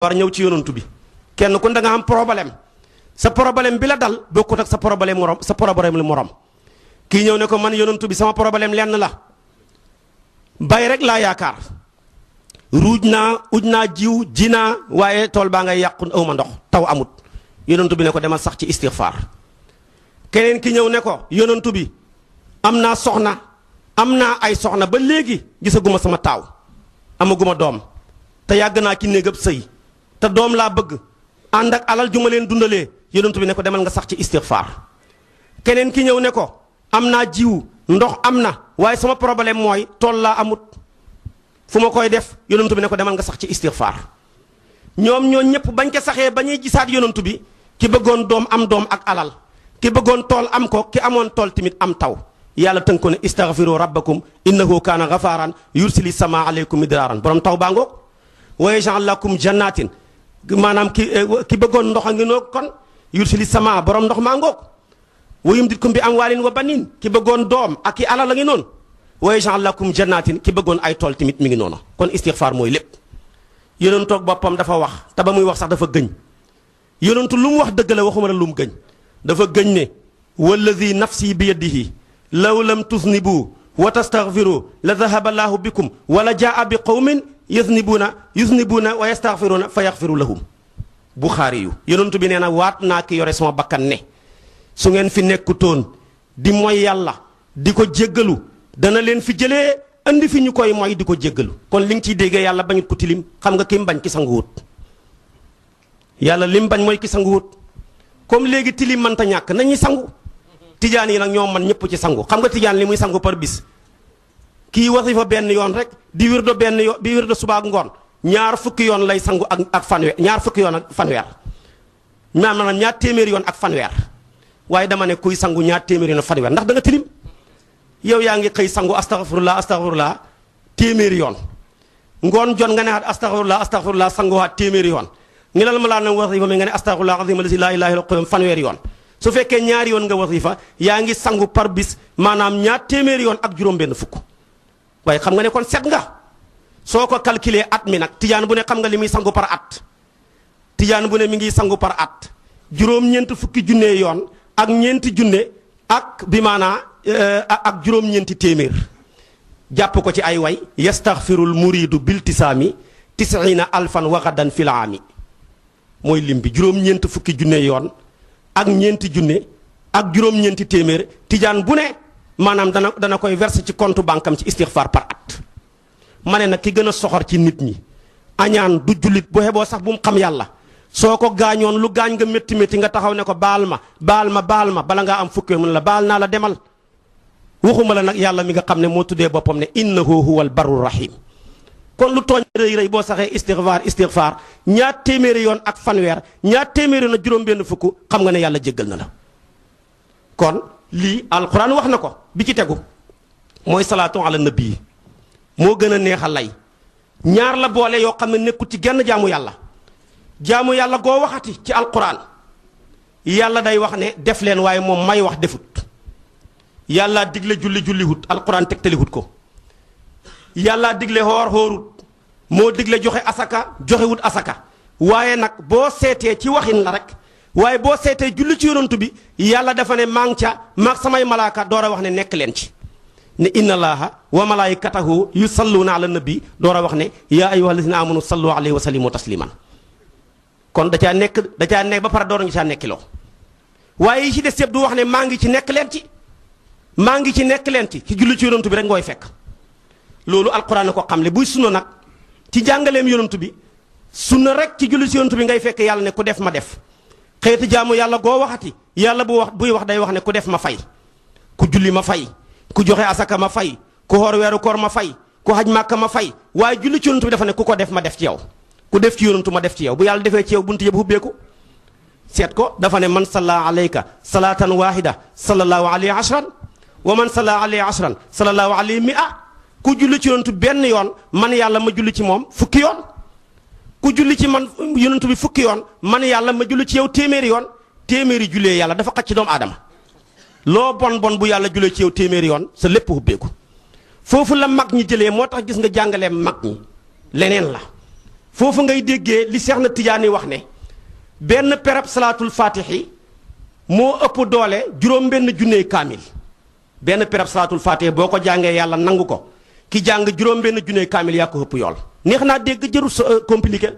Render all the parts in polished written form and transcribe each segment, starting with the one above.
war ñëw ci yonantu bi kenn ku da nga am problème sa problème bi la dal bokkut ak sa problème morom sa problème lu morom kii ñëw ne ko man yonantu bi sama problème lenn la bay rek laa yaakaar ruuj naa uj naa jiw ji naa waaye tool baa ngay yàqu awma ndox taw amut yonantu bi ne ko demal sax ci istighfar keneen ki ñëw ne ko yonantu bi am naa soxna am naa ay soxna ba léegi gisaguma sama taaw amaguma doom te yàgg naa ci néegab sëy te doom laa bëgg ànd ak alal ju ma leen dundalee yonantu bi ne ko demal nga sax ci istighfar keneen ki ñëw ne ko am naa jiwu ndox am na waaye sama problème mooy tool laa amut fu ma koy def yonantu bi ne ko demal nga sax ci istighfar ñoom ñoo ñëpp bañ ko saxee ba ñuy gisaat yonantu bi ki bëggoon doom am doom ak alal ki bëggoon tool am ko ki amoon tool tamit am taw yàlla tënk ko ne istaghfiru rabbakum innahu kaana ghafaran yursili sama aleykum midraaran borom taw baa ngoog wa yaj'al lakum jannatin maanaam ki bëggoon ndox a ngi noog kon yursili sama borom ndox maa ngoog wa yumditkum bi amwaalin wa banin ki bëggoon doom ak ki alal a ngi noonu wa yaj'al lakum jannatin ki bëggoon ay tool tamit mi ngi noonu kon istighfar mooy lépp yonentu boppam dafa wax te ba muy wax sax dafa gëñ yonentu lu mu wax dëgg la waxuma la lu mu gëñ dafa gëñ ne walladi nafsi bi yadihi law lam tusnibu wa tastaghfiru la dhahaba allahu bikum wala jaa bi qawmin yusnibuuna wa yastaghfiruuna fa yaghfiru lahum Buxaari yu yonentu bi nee na waat naa ki yore sama bakkan ne su ngeen fi nekkutoon di mooy yàlla di ko jéggalu dana leen fi jëlee andi fi ñu koy mooy di ko jéggalu kon li nga ciy déggee yàlla bañut ko tilim xam nga kim bañ ki sanguwut yàlla lim bañ mooy ki sanguwut comme léegi tilim mënta ñàkk nañuy sangu tijaan yi nag ñoom man ñëpp ci sangu xam nga tijaan li muy sangu par bis kii wasifa benn yoon rek di wirdo benn yoon di wirdo suba ak ngoon ñaar fukki yoon lay sangu ak fanweer ñaar fukki yoon ak fanweer maanaam ñaar téeméeri yoon ak fanweer waaye dama ne kuy sangu ñaar téeméeri yoon ak fanweer ndax da nga tilim yow yaa ngi xëy sangu astaghfirullah téeméeri yoon ngoon jon nga ne astaghfirullah sanguwaat téeméeri yoon ngi lal ma laa na wasifa mi nga ne astaghfirullah azim allazi la ilaha illa huwa fanweeri yoon su fekkee ñaari yoon nga wasifa yaa ngi sangu par bis maanaam ñaar téeméeri yoon ak juróom-benn fukk waaye xam nga ne kon set nga soo ko calculer at mi nag tijaan bu ne xam nga li muy sangu par at tijaan bu ne mi ngi sangu par at juróom-ñeent fukki junne yoon ak ñeenti junne ak bi maanaa ak juróom-ñeenti téeméer jàpp ko ci ay way yastaghfirul muridu biltisaami tisina alfan waxadan fil aami mooy lim bi juróom-ñeent fukki junne yoon ak ñeenti junne ak juróom-ñeenti téeméer tijaan bu ne maanaam dana koy verser ci compte banque am ci istighfar par at ma ne nag ki gën a soxor ci nit ñi añaan du jullit bu xeboo sax bu mu xam yàlla soo ko gaañoon lu gaañ nga métti métti nga taxaw ne ko baal ma bala ngaa am fukki mun la baal naa la demal waxuma la nag yàlla mi nga xam ne moo tuddee boppam ne innahu huwal barru rahim kon lu tooñ rëy boo saxee istighfar ñaar téeméeri yoon ak fanweer ñaar téeméeri yoon ak juróom-benn fukk xam nga ne yàlla jéggal na la kon lii alquran wax na ko bi ci tegu mooy salaatu ala nabi moo gën a neex a lay ñaar la boole yoo xam ne nekkul ci genn jaamu yàlla goo waxati ci alquran yàlla day wax ne def leen waaye moom may wax defut yàlla digle julli wut alquran tegtaliwut ko yàlla digle xoorut moo digle joxe asaka joxewut asaka waaye nag boo seetee ci waxin la rek waaye boo seetee julli ci yonantu bi yàlla dafa ne maa ngi ca maag samay malaaka door a wax ne nekk leen ci ne inna allaha wa malaikatahu yusalluna ala nabi door a wax ne yaa ayyuha allazina amanu sallu alayhi wa sallimu tasliman kon da caa nekk ba pare door nga caa nekkiloo waaye yi ci des yëpp du wax ne maa ngi ci nekk leen ci ci julli ci yonantu bi rek ngooy fekk loolu alquran na ko xamle buy sunna nag ci jàngaleem yonantu bi sunna rek ci julli ci yonantu bi ngay fekk yàlla ne ku def ma def xeeti jaamu yàlla goo waxati yàlla buy wax day wax ne ku def ma fay ku julli ma fay ku joxe asaka ma fay ku xoor weeru koor ma fay ku xaj màkka ma fay waaye julli ci yonantu bi dafa ne ku ko def ma def ci yow ku def ci yonantu ma def ci yow bu yàlla defee ci yow buntu yëpp hubbeeku seet ko dafa ne man salla alayka salatan wahida sallallahu alayhi ashran wa man salla alayhi ashran sallallahu alayhi mi'a ku julli ci yonantu benn yoon man yàlla ma julli ci moom fukki yoon ku julli ci man yonantu bi fukki yoon man yàlla ma julli ci yow téeméeri yoon téeméeri jullee yàlla dafa xaj ci doomu aadama loo bon bu yàlla jullee ci yow téeméeri yoon sa lépp hubbeeku foofu la mag ñi jëlee moo tax gis nga jàngaleem mag ñi leneen la foofu ngay déggee li Seex na Tijaani wax ne benn perab salaatul faatixi moo ëpp doole juróom benn junney kaamil benn perab salaatul faatixi boo ko jàngee yàlla nangu ko ki jàng juróom benn junney kaamil yaa ko ëpp yool neex naa dégg jërul compliqué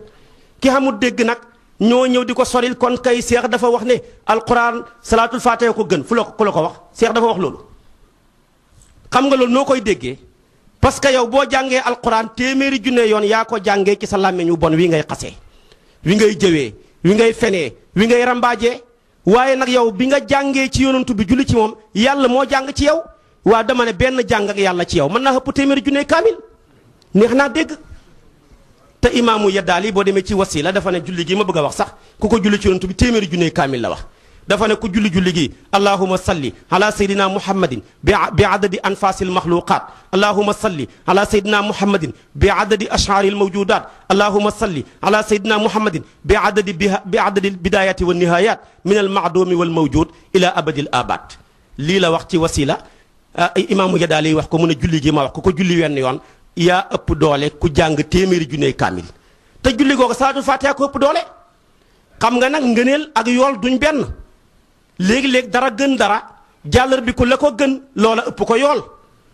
ki xamul dégg nag ñoo ñëw di ko soril kon kay Seex dafa wax ne alquran salaatul faatixi ko gën fu la ku la ko wax Seex dafa wax loolu xam nga loolu noo koy déggee parce que yow boo jàngee alquran téeméeri junne yoon yaa ko jàngee ci sa làmmiñ wu bon wi ngay xasee wi ngay jëwee wi ngay fenee wi ngay rambaajee waaye nag yow bi nga jàngee ci yonantu bi julli ci moom yàlla moo jàng ci yow waa dama ne benn jàng ak yàlla ci yow mën naa ëpp téeméeri junne kaamil neex naa dégg te imaamu Yaddaali boo demee ci wasila dafa ne julli gi ma bëgg a wax sax ku ko julli ci yonantu bi téeméeri junne kaamil la wax dafa ne ku julli gi allahuma salli ala sayyidina muhammadin bi adadi anfasil maxluqat allahuma salli ala sayyidina muhammadin bi adadi ash'aril mawjudat allahuma salli ala sayyidina muhammadin bi adadi bidayati wa nihayat min al ma'dumi wal mawjud ila abadil abad lii la wax ci wasila imaamu Yadaali wax ko mu ne julli gi ma wax ku ko julli wenn yoon yaa ëpp doole ku jàng téeméeri junne kaamil te julli googu salaatul faatiha ko ëpp doole xam nga nag ngëneel ak yool duñ benn léegi-léegi dara gën dara jàllar bi ku la ko gën loola ëpp ko yool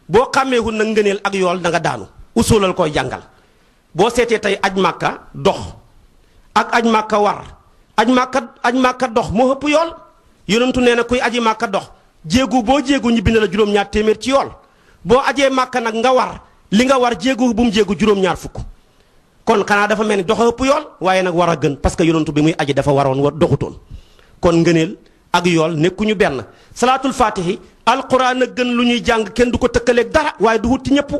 boo xàmmeewul nag ngëneel ak yool da nga daanu usulal koy jàngal boo seetee tey aj màkka dox ak aj màkka war aj màkka dox moo ëpp yool yonentu nee na kuy aji màkka dox jéegu boo jéegu ñu bind la juróom-ñaar téeméer ci yool boo ajee màkka nag nga war li nga war jéegu bu mu jéegu juróom-ñaar fukk kon xanaa dafa mel ni dox ëpp yool waaye nag war a gën parce que yonentu bi muy aji dafa waroon war doxutoon kon ngëneel ak yool nekkuñu benn salaatul faatihi alquran a gën lu ñuy jàng kenn du ko tëkkaleeg dara waaye du wut ci ñëpp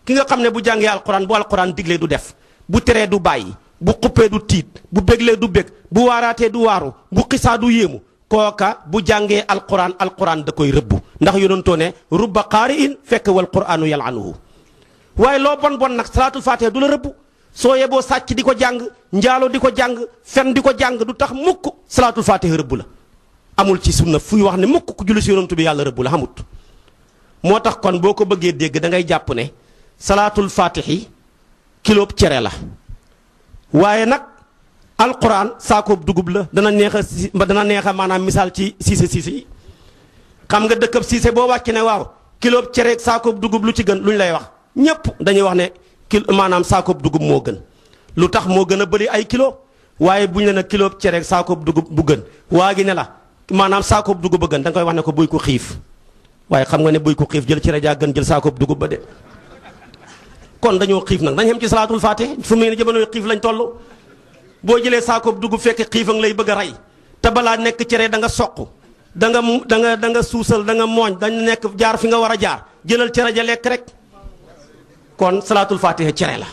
ki nga xam ne bu jàngee alquran bu alquran diglee du def bu teree du bàyyi bu xuppee du tiit bu béglee du bég bu waaraatee du waaru bu xisaa du yéemu kooka bu jàngee alquran da koy rëbbu ndax yonentoo ne rubba qaari'in fekk wal quranu yal'anuhu waaye loo bon bon nag salaatul faatihi du la rëbbu soo yeboo sàcc di ko jàng njaalo di ko jàng fen di ko jàng du tax mukk salaatul faatihi rëbbu la amul ci sunna fuy wax ne mukk ku julli si yonantu bi yàlla rëbbu la xamut moo tax kon boo ko bëggee dégg da ngay jàpp ne salaatul faatihi kiloob cere la waaye nag alquran saakoob dugub la dana neex a maanaam misaal ci siise yi xam nga dëkkab siise boo wàcc ne waaw kiloob cere ak saakoob dugub lu ci gën lu ñu lay wax ñépp dañuy wax ne maanaam saakoob dugub moo gën lu tax moo gën a bëri ay kilo waaye bu ñu ne nag kiloob cere ak saakoob dugub bu gën waa gi ne la maanaam saakoob dugub ba gën da nga koy wax ne ko buy ko xiif waaye xam nga ne buy ko xiif jël cere jaa gën jël saakoob dugub ba de kon dañoo xiif nag dañ xem ci salaatul faatihi fu mu ne jamono xiif lañ toll boo jëlee saakoob dugub fekk xiif a ngi lay bëgg a rey te balaa nekk cere da nga soq da nga suusal da nga mooñ dañ nekk jaar fi nga war a jaar jëlal cere ja lekk rek kon salaatul faatihi cere la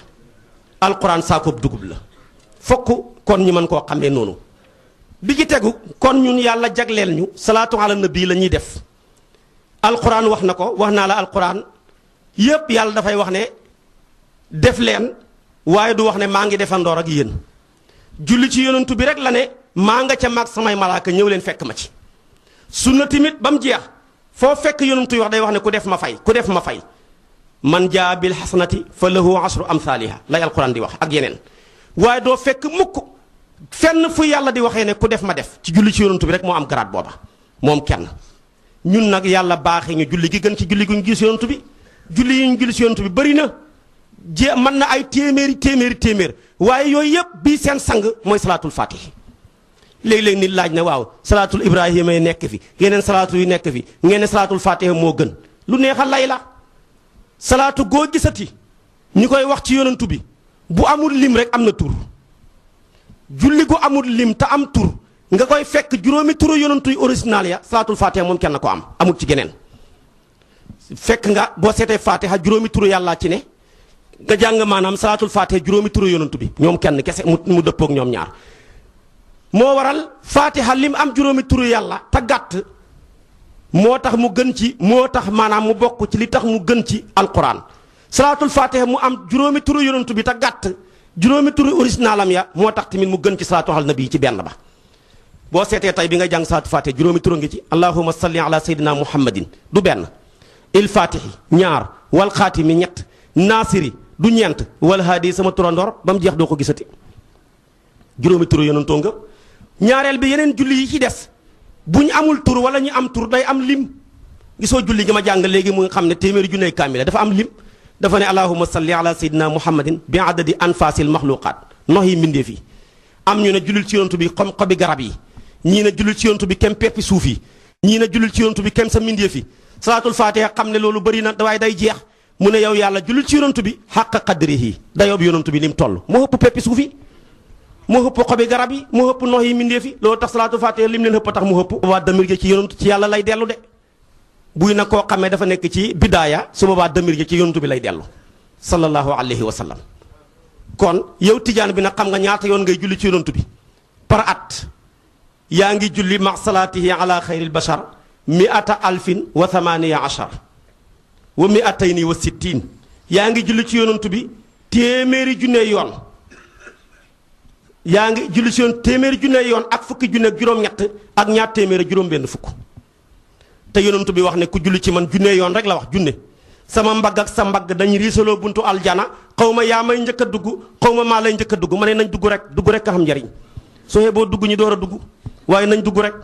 alquran saakoob dugub la fokk kon ñu mën koo xamee noonu bi ci tegu kon ñun yàlla jagleel ñu salaatu ala nabi la ñuy def alquran wax na ko wax naa la alquran yépp yàlla dafay wax ne def leen waaye du wax ne maa ngi defandoor ak yéen julli ci yonantu bi rek la ne maa nga ca mag samay malaaka ñëw leen fekk ma ci sunna tamit ba mu jeex foo fekk yonantu yi wax day wax ne ku def ma fay man jaa bil xasanati fa lahu asru amthaliha lay alquran di wax ak yeneen waaye doo fekk mukk fenn fu yàlla di waxee ne ku def ma def ci julli ci yonantu bi rek moo am garaat booba moom kenn ñun nag yàlla baaxee ñu julli gi gën ci julli gu ñu julli ci yonantu bi julli yi ñu julli ci yonantu bi bëri na mën na ay téeméer waaye yooyu yëpp bii seen sang mooy salaatul faatihi léeg-léeg nit laaj na waaw salaatul ibrahima yi nekk fi yeneen salaatu yu nekk fi ngeen ne salaatul faatihi moo gën lu neex a lay la salaatu goo gisati ñi koy wax ci yonantu bi bu amul lim rek am na tur julli gu amul lim te am tur nga koy fekk juróomi turu yonantu yu original ya salaatul faatiha moom kenn ko am amul ci geneen fekk nga boo seetee faatiha juróomi turu yàllaa ci ne nga jàng maanaam salaatul faatiha juróomi turu yonantu bi ñoom kenn kese mu dëppoog ñoom ñaar moo waral faatiha lim am juróomi turu yàlla te gàtt moo tax mu gën ci moo tax maanaam mu bokk ci li tax mu gën ci alquran salaatul faatiha mu am juróomi turu yonantu bi te gàtt juróomi turu originalam ya moo tax tamit mu gën ci salaatu ala nabi ci benn ba boo seetee tey bi nga jàng salaatul faatiha juróomi turu ngi ci allahumma salli ala sayyidina muhammadin du benn il faatihi ñaar wal xaatimi ñett naasiri du ñeent wal haadi sama turandoor ba mu jeex doo ko gisati juróomi turu yonantoo nga ñaareel bi yeneen julli yi ci des bu ñu amul tur wala ñu am tur day am lim gisoo julli gi ma jàng léegi mu nga xam ne téeméeri junney kaamila dafa am lim dafa ne allahumma salli ala sayyidina muhammadin bi adadi anfasil maxluqaat nox yi mbindee fi am ñu ne jullil ci yonantu bi comme xobi garab yi ñii ne jullil ci yonantu bi kem peppi suuf yi ñii ne jullil ci yonantu bi kem sa mbindee fi salaatul fatiha xam ne loolu bëri na waaye day jeex mu ne yow yàlla jullil ci yonantu bi xàq qadrihi dayoob yonantu bi lim toll moo ëpp peppi suuf yi moo ëpp xobi garab yi moo ëpp nox yi mbindee fi loolu tax salaatul fatiha lim leen ëpp tax mu ëpp waa damir gi ci yonantu ci yàlla lay dellu de buy na koo xamee dafa nekk ci bidaaya su boobaa damir gi ci yonantu bi lay dellu sallallahu alayhi wa sallam kon yow tijaan bi nag xam nga ñaata yoon ngay julli ci yonantu bi par at yaa ngi julli ma salaatihi ala xayril bashar mi'ata alfin wa thamaniya ashar wa mi'atayni wa sittin yaa ngi julli ci yonantu bi téeméeri junne yoon yaa ngi julli ci yoon téeméeri junne yoon ak fukki junne ak juróom-ñett ak ñaar téeméeri juróom-benn fukk te yonantu bi wax ne ku julli ci man junne yoon rek la wax junne sama mbagg ak sa mbagg dañ riisaloo buntu aljana xaw ma yaa may njëkk a dugg xaw ma maa lay njëkk a dugg ma ne nañ dugg rek a xam njariñ soo xee boo dugg ñi door a dugg waaye nañ dugg rek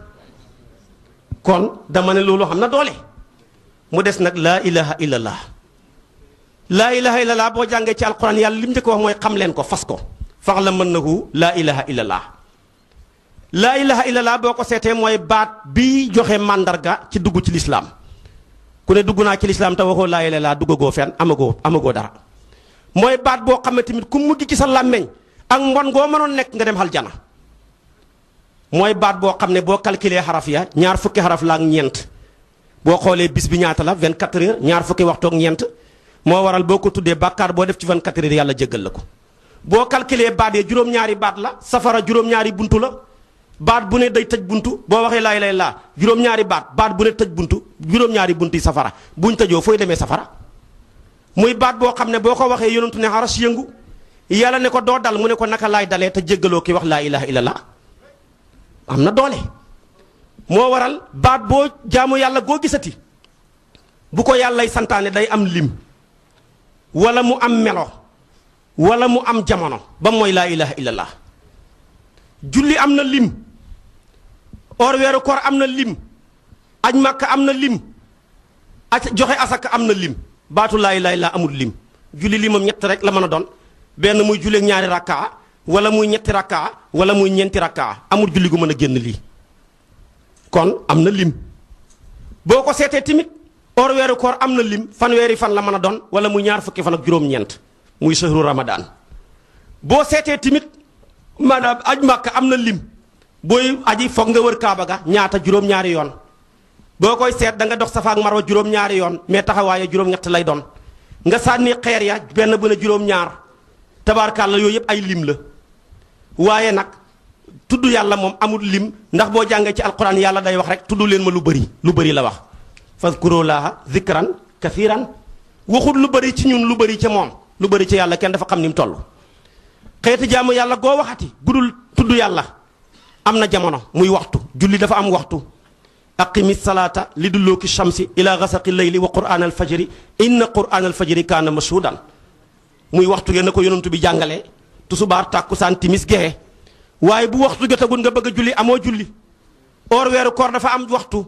kon dama ne loolu xam na doole mu des nag laa ilaha illallah laa ilaha illallah boo jàngee ci alquran yàlla li mu njëkk wax mooy xam leen ko fas ko fax la mën nahu laa ilaha illallah laa ilaha illallah boo ko seetee mooy baat bi joxe màndarga ci dugg ci lislaam ku ne dugg naa ci lislaam te waxoo laa ilaha illallah duggagoo fenn amagoo dara mooy baat boo xam ne tamit ku mujj ci sa làmmeñ ak mbon goo mënoon nekk nga dem aljana mooy baat boo xam ne boo calculé xaraf ya ñaar fukki xaraf la ak ñeent boo xoolee bis bi ñaata la 24 heures ñaar fukki waxtu ak ñeent moo waral boo ko tuddee bàkkaar boo def ci 24 heures yàlla jéggal la ko boo calculé baat yee juróom-ñaari baat la safara juróom-ñaari buntu la baat bu ne day tëj buntu boo waxee laa ilaaha illallaah juróom-ñaari baat bu ne tëj buntu juróom-ñaari buntu yi safara buñ tëjoo fooy demee safara muy baat boo xam ne boo ko waxee yonentu ne aras yëngu yàlla ne ko doo dal mu ne ko naka laay dalee te jéggaloo ki wax laa ilaaha illallaah am na doole moo waral baat boo jaamu yàlla goo gisati bu ko yàllay santaane day am lim wala mu am melo wala mu am jamono ba mooy laa ilaha illallah julli am na lim or weeru koor am na lim aj màkka am na lim joxe asaka am na lim baatu laa ilaha illallah amul lim julli limam ñett rek la mën a doon benn muy julleeg ñaari rakkaa wala muy ñetti rakkaa wala muy ñeenti rakkaa amul julli gu mën a génn lii kon am na lim boo ko seetee tamit or weeru koor am na lim fanweeri fan la mën a doon wala muy ñaar fukki fan ak juróom-ñeent muy sahru ramadan boo seetee tamit maanaam aj màkka am na lim booy aji foog nga wër kaaba ga ñaata juróom-ñaari yoon boo koy seet da nga dox safa ak marwa juróom-ñaari yoon mais taxawaaye juróom-ñett lay doon nga sànni xeer ya benn bu ne juróom-ñaar tabaarkàlla yooyu yëpp ay lim la waaye nag tudd yàlla moom amul lim ndax boo jàngee ci alquran yàlla day wax rek tudd leen ma lu bëri la wax fazkurulaaha zikran kathiran waxul lu bëri ci ñun lu bëri ca moom lu bëri ci yàlla kenn dafa xam ni mu toll xeeti jaamu yàlla goo waxati gudul tudd yàlla am na jamono muy waxtu julli dafa am waxtu aqimi salaata li dulluki shamsi ila gasaqi layli wa qur'an alfajri inna qur'an alfajri kaana mashhudan muy waxtu ngeen na ko yonantu bi jàngalee tusubaar tàkkusaan timis gexe waaye bu waxtu jotagul nga bëgg a julli amoo julli or weeru koor dafa am waxtu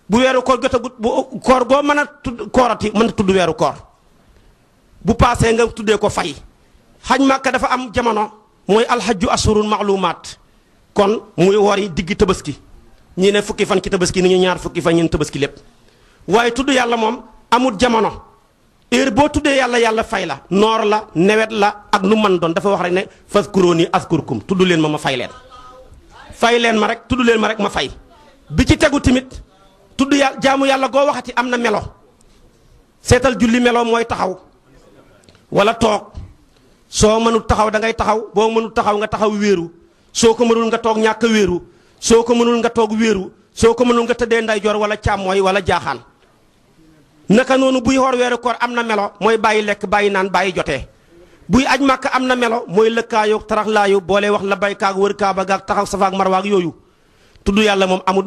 bu weeru koor jotagut bu koor goo mën a tudd koorati mën a tudd weeru koor bu paasee nga tuddee ko fay xaj màkka dafa am jamono mooy alxajju ashurun maalumaat kon muy wori diggi tabaski ñi ne fukki fan ci tabaski ni ñu ñaar fukki fan ñun tabaski lépp waaye tudd yàlla moom amul jamono heure boo tuddee yàlla fay la noor la nawet la ak nu man doon dafa wax rek ne fazkuruni azkurkum tudd leen ma fay leen ma rek tudd leen ma rek ma fay bi ci tegu tamit tudd yàlla jaamu yàlla goo waxati am na melo seetal julli melo mooy taxaw wala toog soo mënul taxaw da ngay taxaw boo mënul taxaw nga taxaw wéeru soo ko mënul nga toog ñàkk wéeru soo ko mënul nga toog wéeru soo ko mënul nga tëddee ndeyjoor wala càmmooy wala jaaxaan naka noonu buy xoor weeru koor am na melo mooy bàyyi lekk bàyyi naan bàyyi jotee buy aj màkk am na melo mooy lëkkaayoo taraxlaayu boole wax la baykaag wër kaaba gaag taxaw safaak marwaag yooyu tudd yàlla moom amul